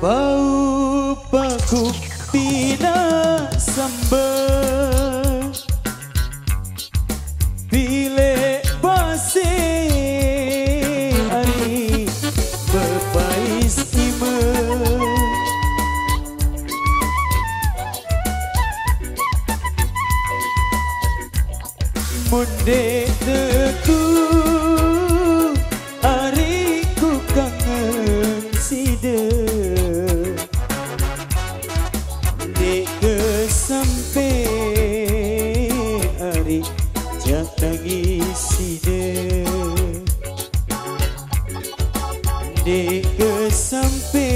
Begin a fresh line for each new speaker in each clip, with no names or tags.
Bau paku pina sambal Pilih basi ari berpais ima Munde teku ari ku kangen sida Dek kesampe ari jak tangis sida Dek kesampe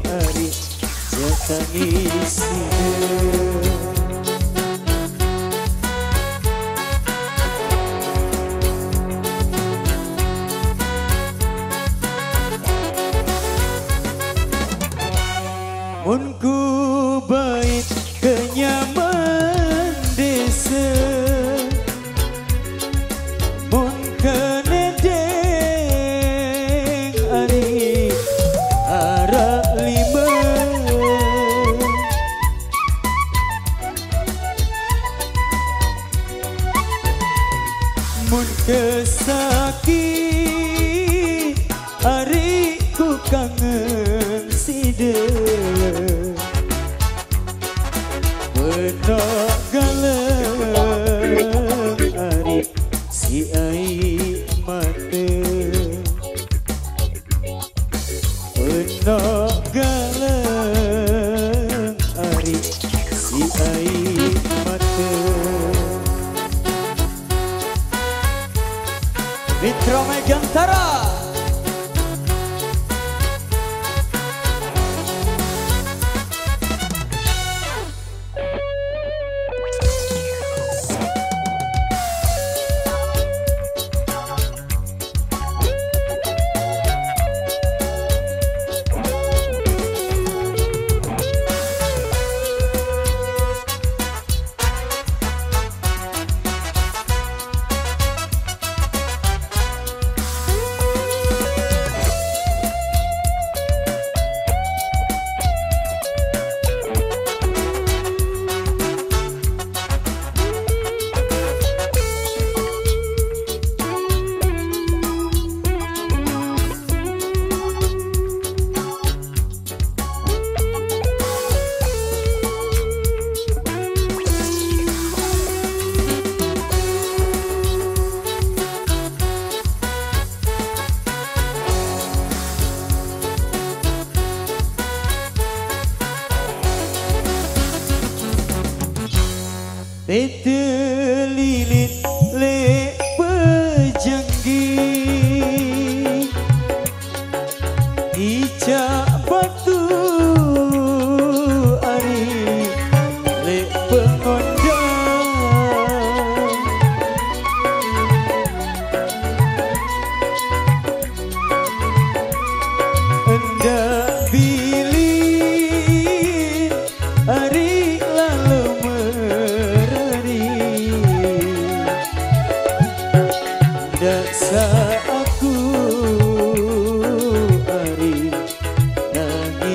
ari jak tangis sida Mun ku bait kenyaman desa Mun kenedeng ari arak lima Mun kesakit ari ku kangen sida Benak galang ari si air mata Benak galang ari si air mata Mitra Megantara Bete lilit le pejanggi Icak batu ari le pengondang Endak bilin ari lalu Daksa aku ari nangis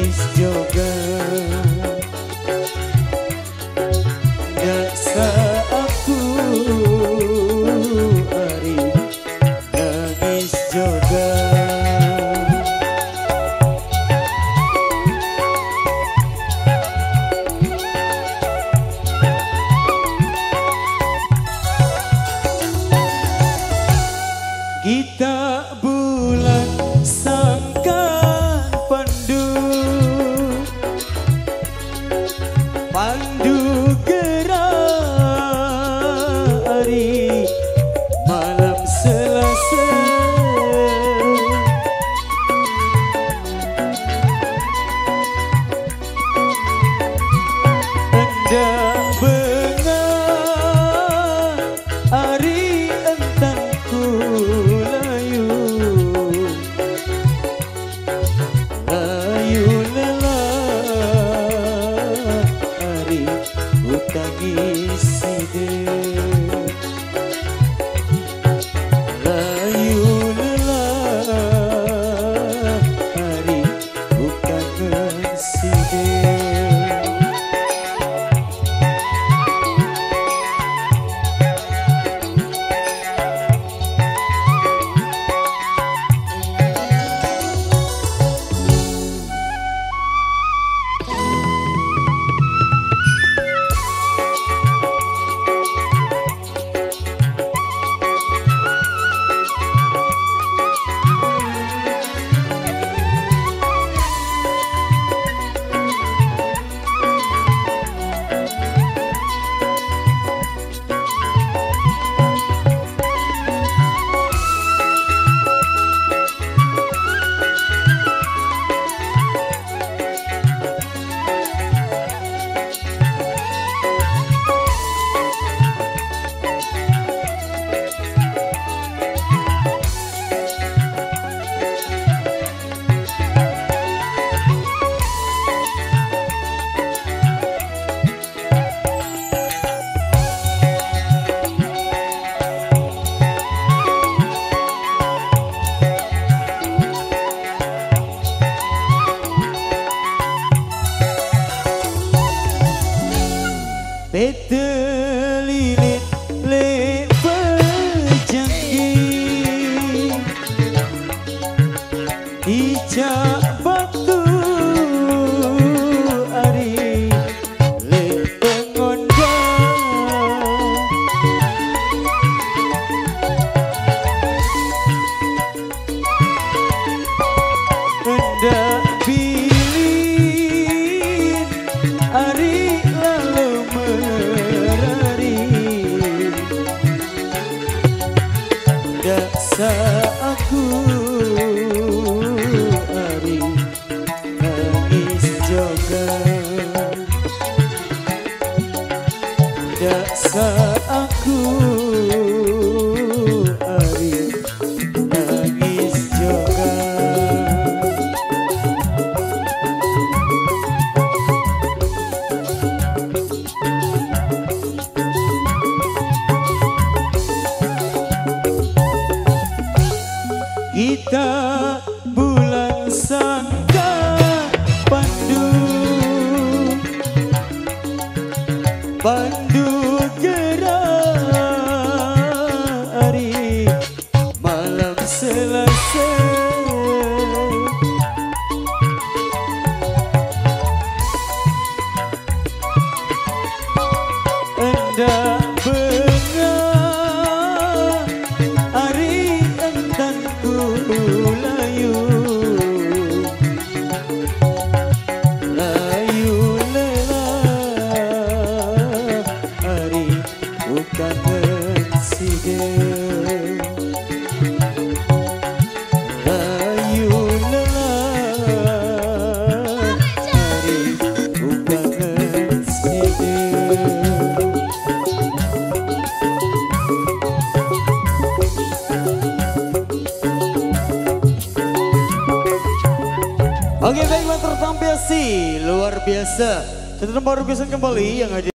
batu ari le pengondang hendak bilin ari lalu merari daksa aku ari nangis juga daksa aku ari nangis juga. Kita bulan sangka pandu gerari malam Selasa endak bengar ari entanku layu lela ari bukan insiden layu lela ari bukan insiden. Oke baik, tertampil sih luar biasa. Kita baru bisa kembali yang hadir.